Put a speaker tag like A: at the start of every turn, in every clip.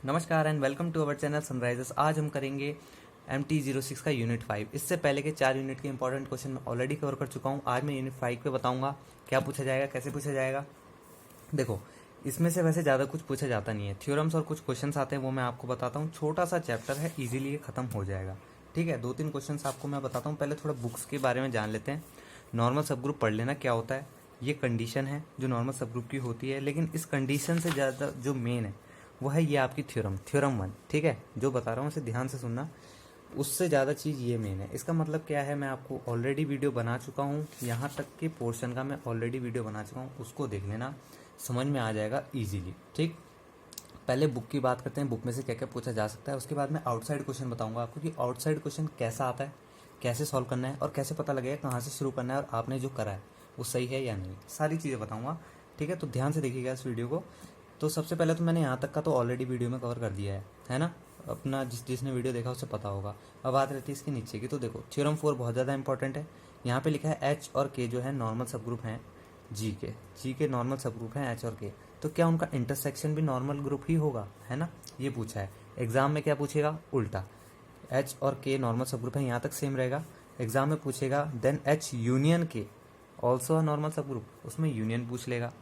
A: नमस्कार and welcome to our channel Sunrisers. आज हम करेंगे MT06 का यूनिट 5। इससे पहले के 4 यूनिट के इंपॉर्टेंट क्वेश्चन मैं ऑलरेडी कवर कर चुका हूँ। आज मैं यूनिट 5 पे बताऊंगा क्या पूछा जाएगा, कैसे पूछा जाएगा। देखो, इसमें से वैसे ज़्यादा कुछ पूछा जाता नहीं है, थ्योरम्स और कुछ क्वेश्चंस आते हैं वो मैं आपको बताता हूँ। छोटा सा चैप्टर है, इजीली ये खत्म हो जाएगा। ठीक है, 2-3 क्वेश्चंस आपको मैं बताता हूँ। पहले थोड़ा बुक्स के बारे में जान लेते हैं। नॉर्मल सब ग्रुप पढ़ लेना क्या होता है। ये कंडीशन है जो नॉर्मल सब ग्रुप की होती है, लेकिन इस कंडीशन से ज़्यादा जो मेन है वो है ये आपकी थ्योरम 1। ठीक है, जो बता रहा हूँ उसे ध्यान से सुनना। उससे ज़्यादा चीज़ ये मेन है। इसका मतलब क्या है, मैं आपको ऑलरेडी वीडियो बना चुका हूँ, यहाँ तक के पोर्शन का मैं ऑलरेडी वीडियो बना चुका हूँ, उसको देख लेना, समझ में आ जाएगा इजीली। ठीक, पहले बुक की बात करते हैं, बुक में से क्या क्या पूछा जा सकता है। उसके बाद मैं आउटसाइड क्वेश्चन बताऊंगा आपको कि आउटसाइड क्वेश्चन कैसा आता है, कैसे सॉल्व करना है और कैसे पता लगेगा कहाँ से शुरू करना है और आपने जो करा है वो सही है या नहीं, सारी चीज़ें बताऊंगा। ठीक है, तो ध्यान से देखिएगा इस वीडियो को। तो सबसे पहले तो मैंने यहाँ तक का तो ऑलरेडी वीडियो में कवर कर दिया है ना। अपना जिसने वीडियो देखा उसे पता होगा। अब बात रहती है इसके नीचे की, तो देखो थ्योरम 4 बहुत ज़्यादा इंपॉर्टेंट है। यहाँ पे लिखा है एच और के जो है नॉर्मल सब ग्रुप हैं जी के नॉर्मल सब ग्रुप हैं एच और के। तो क्या उनका इंटरसेक्शन भी नॉर्मल ग्रुप ही होगा, है ना, ये पूछा है। एग्जाम में क्या पूछेगा, उल्टा। एच और के नॉर्मल सब ग्रुप है, यहाँ तक सेम रहेगा। एग्जाम में पूछेगा देन एच यूनियन के ऑल्सो अ नॉर्मल सब ग्रुप, उसमें यूनियन पूछ लेगा।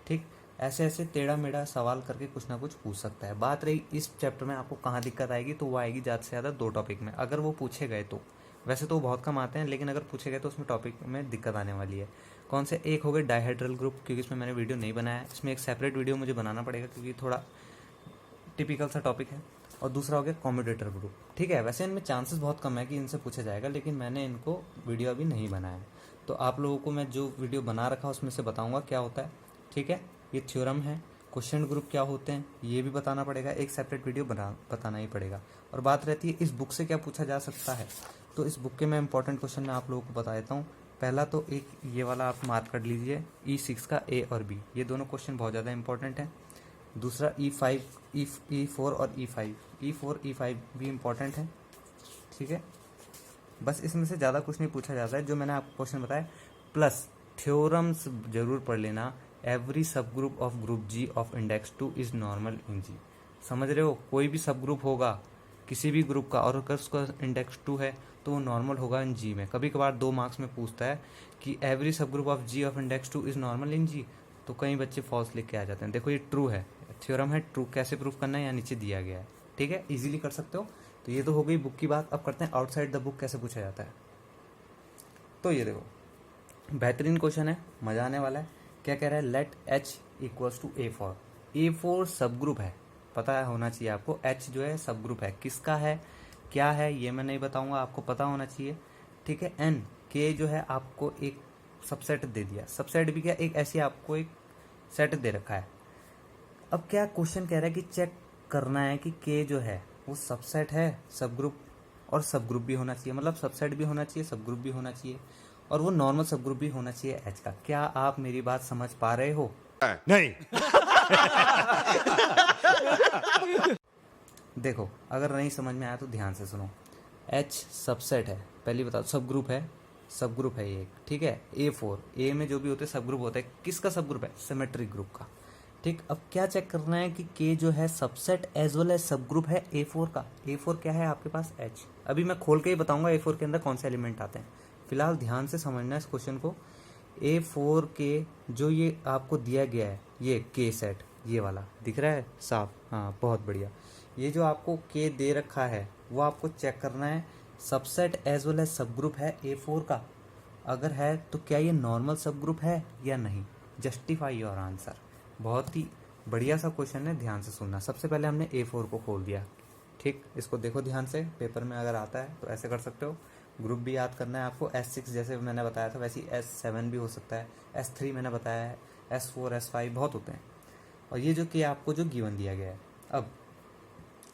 A: ठीक, ऐसे ऐसे टेढ़ा मेढ़ा सवाल करके कुछ ना कुछ पूछ सकता है। बात रही इस चैप्टर में आपको कहाँ दिक्कत आएगी, तो वो आएगी ज़्यादा से ज़्यादा 2 टॉपिक में, अगर वो पूछे गए तो। वैसे तो वो बहुत कम आते हैं, लेकिन अगर पूछे गए तो उसमें टॉपिक में दिक्कत आने वाली है। कौन से, एक हो गए डाइहाइड्रल ग्रुप, क्योंकि इसमें मैंने वीडियो नहीं बनाया है, इसमें एक सेपरेट वीडियो मुझे बनाना पड़ेगा क्योंकि थोड़ा टिपिकल सा टॉपिक है। और दूसरा हो गया कॉम्यूटेटर ग्रुप। ठीक है, वैसे इनमें चांसेस बहुत कम है कि इनसे पूछा जाएगा, लेकिन मैंने इनको वीडियो अभी नहीं बनाया है, तो आप लोगों को मैं जो वीडियो बना रखा उसमें से बताऊंगा क्या होता है। ठीक है, ये थ्योरम है। क्वेश्चन ग्रुप क्या होते हैं ये भी बताना पड़ेगा, एक सेपरेट वीडियो बताना ही पड़ेगा। और बात रहती है इस बुक से क्या पूछा जा सकता है, तो इस बुक के मैं इंपॉर्टेंट क्वेश्चन मैं आप लोगों को बता देता हूँ। पहला तो एक ये वाला आप मार्क कर लीजिए, E6 का A और B, ये दोनों क्वेश्चन बहुत ज़्यादा इंपॉर्टेंट है। दूसरा E5, E4 और E4 E5 भी इम्पोर्टेंट है। ठीक है, बस इसमें से ज़्यादा कुछ नहीं पूछा जाता है जो मैंने आपको क्वेश्चन बताया। प्लस थ्योरम्स जरूर पढ़ लेना। एवरी सब group of group G of index 2 is normal in G। समझ रहे हो, कोई भी सब ग्रुप होगा किसी भी ग्रुप का और अगर उसका इंडेक्स 2 है तो वो नॉर्मल होगा इन G में। कभी कभार 2 मार्क्स में पूछता है कि एवरी सब group of G of index 2 is normal in G, तो कई बच्चे फॉल्स लिख के आ जाते हैं। देखो ये ट्रू है, थ्योरम है, ट्रू कैसे प्रूफ करना है यहाँ नीचे दिया गया है। ठीक है, इजीली कर सकते हो। तो ये तो हो गई बुक की बात। अब करते हैं आउटसाइड द बुक कैसे पूछा जाता है। तो ये देखो बेहतरीन क्वेश्चन है, मजा आने वाला है। क्या कह रहा है, late H equals to A4। A4 सब ग्रुप है, पता है होना चाहिए आपको। H जो है सब ग्रुप है, किसका है क्या है ये मैं नहीं बताऊंगा, आपको पता होना चाहिए। ठीक है, N K जो है आपको एक सबसेट दे दिया, सबसेट भी क्या, एक ऐसी आपको एक सेट दे रखा है। अब क्या क्वेश्चन कह रहा है कि चेक करना है कि के जो है वो सबसेट है सब ग्रुप, और सब ग्रुप भी होना चाहिए, मतलब सबसेट भी होना चाहिए, सब ग्रुप भी होना चाहिए, और वो नॉर्मल सब ग्रुप भी होना चाहिए एच का। क्या आप मेरी बात समझ पा रहे हो?
B: नहीं।
A: देखो, अगर नहीं समझ में आया तो ध्यान से सुनो। एच सबसेट है, पहली बताओ, सब ग्रुप है, सब ग्रुप है ये। ठीक है, A4 ए में जो भी होते हैं सब ग्रुप होता है, किसका सब ग्रुप है, सिमेट्रिक ग्रुप का। ठीक, अब क्या चेक करना है कि के जो है सबसेट एज वेल एज सब ग्रुप है A4 का। A4 क्या है आपके पास, H। अभी मैं खोल के ही बताऊंगा A4 के अंदर कौन से एलिमेंट आते हैं, फिलहाल ध्यान से समझना इस क्वेश्चन को। A4 के जो ये आपको दिया गया है, ये के सेट, ये वाला दिख रहा है साफ, हाँ बहुत बढ़िया। ये जो आपको के दे रखा है वो आपको चेक करना है सबसेट एज वेल एज सब ग्रुप है A4 का। अगर है तो क्या ये नॉर्मल सब ग्रुप है या नहीं, जस्टिफाई योर आंसर। बहुत ही बढ़िया सा क्वेश्चन है, ध्यान से सुनना। सबसे पहले हमने A4 को खोल दिया। ठीक, इसको देखो ध्यान से, पेपर में अगर आता है तो ऐसे कर सकते हो। ग्रुप भी याद करना है आपको, S6 जैसे मैंने बताया था वैसे S7 भी हो सकता है, S3 मैंने बताया है, S4 S5 बहुत होते हैं। और ये जो कि आपको जो गिवन दिया गया है, अब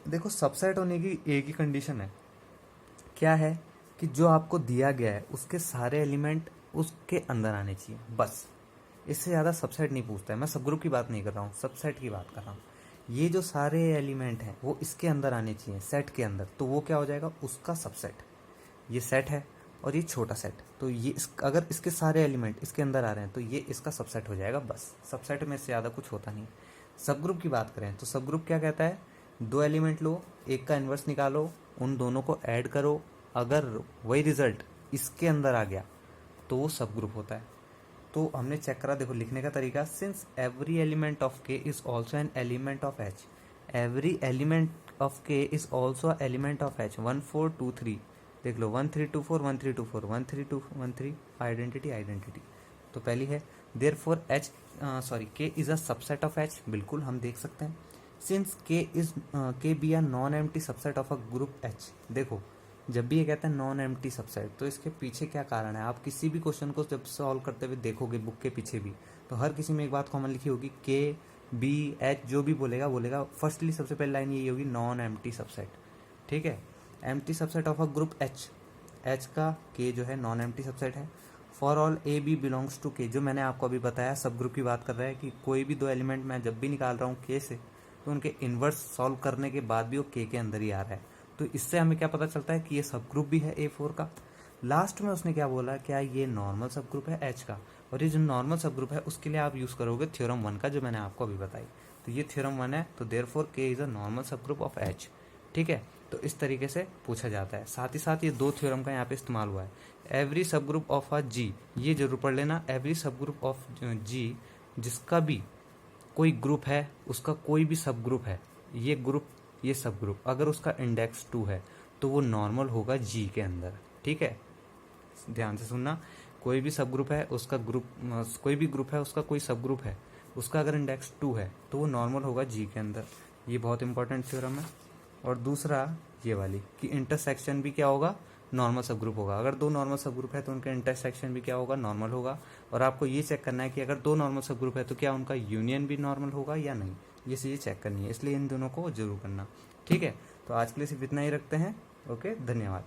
A: देखो सबसेट होने की एक ही कंडीशन है, क्या है कि जो आपको दिया गया है उसके सारे एलिमेंट उसके अंदर आने चाहिए, बस। इससे ज़्यादा सबसेट नहीं पूछता है। मैं सब ग्रुप की बात नहीं कर रहा हूँ, सबसेट की बात कर रहा हूँ। ये जो सारे एलिमेंट हैं वो इसके अंदर आने चाहिए, सेट के अंदर, तो वो क्या हो जाएगा, उसका सबसेट। ये सेट है और ये छोटा सेट, तो ये अगर इसके सारे एलिमेंट इसके अंदर आ रहे हैं तो ये इसका सबसेट हो जाएगा, बस। सबसेट में से ज़्यादा कुछ होता नहीं। सब ग्रुप की बात करें तो सब ग्रुप क्या कहता है, दो एलिमेंट लो, एक का इन्वर्स निकालो, उन दोनों को ऐड करो, अगर वही रिजल्ट इसके अंदर आ गया तो वो सब ग्रुप होता है। तो हमने चेक करा, देखो लिखने का तरीका, since every element of K is also an element of H, every element of K is also element of H, 1 4 2 3, देख लो 1 3 2 4 1 3 2 4 1 3 2 1 3, आइडेंटिटी आइडेंटिटी। तो पहली है देयर फोर एच के is a subset of H, बिल्कुल हम देख सकते हैं। सिंस के be a non empty subset of a group H, देखो जब भी ये कहते हैं नॉन एम्प्टी सबसेट तो इसके पीछे क्या कारण है, आप किसी भी क्वेश्चन को जब सॉल्व करते हुए देखोगे बुक के पीछे भी, तो हर किसी में एक बात कॉमन लिखी होगी, के बी एच जो भी बोलेगा फर्स्टली सबसे पहली लाइन यही होगी, नॉन एम्प्टी सबसेट। ठीक है, empty subset of a group H, H का के जो है नॉन एम्प्टी सबसेट है। For all A B belongs to K, जो मैंने आपको अभी बताया सब ग्रुप की बात कर रहा है कि कोई भी दो एलिमेंट मैं जब भी निकाल रहा हूँ के से, तो उनके इन्वर्स सॉल्व करने के बाद भी वो के अंदर ही आ रहा है। तो इससे हमें क्या पता चलता है कि ये सब ग्रुप भी है A4 का। लास्ट में उसने क्या बोला, क्या ये नॉर्मल सब ग्रुप है H का, और ये जो नॉर्मल सब ग्रुप है उसके लिए आप यूज करोगे थ्योरम 1 का, जो मैंने आपको अभी बताई। तो ये थ्योरम 1 है, तो therefore K is a normal सब ग्रुप ऑफ H। ठीक है, तो इस तरीके से पूछा जाता है। साथ ही साथ ये दो थ्योरम का यहाँ पे इस्तेमाल हुआ है। एवरी सब ग्रुप ऑफ अ G, ये जरूर पढ़ लेना, एवरी सब ग्रुप ऑफ G जिसका भी कोई ग्रुप है, उसका कोई भी सब ग्रुप है, ये ग्रुप ये सब ग्रुप, अगर उसका इंडेक्स 2 है तो वो नॉर्मल होगा G के अंदर। ठीक है, ध्यान से सुनना, कोई भी सब ग्रुप है उसका ग्रुप, कोई भी ग्रुप है उसका कोई सब ग्रुप है, उसका अगर इंडेक्स 2 है तो वो नॉर्मल होगा G के अंदर। ये बहुत इंपॉर्टेंट थ्योरम है। और दूसरा ये वाली कि इंटरसेक्शन भी क्या होगा, नॉर्मल सब ग्रुप होगा। अगर दो नॉर्मल सब ग्रुप है तो उनका इंटरसेक्शन भी क्या होगा, नॉर्मल होगा। और आपको ये चेक करना है कि अगर दो नॉर्मल सब ग्रुप है तो क्या उनका यूनियन भी नॉर्मल होगा या नहीं, ये चीज़ें चेक करनी है, इसलिए इन दोनों को जरूर करना। ठीक है, तो आज के लिए सिर्फ इतना ही रखते हैं। ओके, धन्यवाद।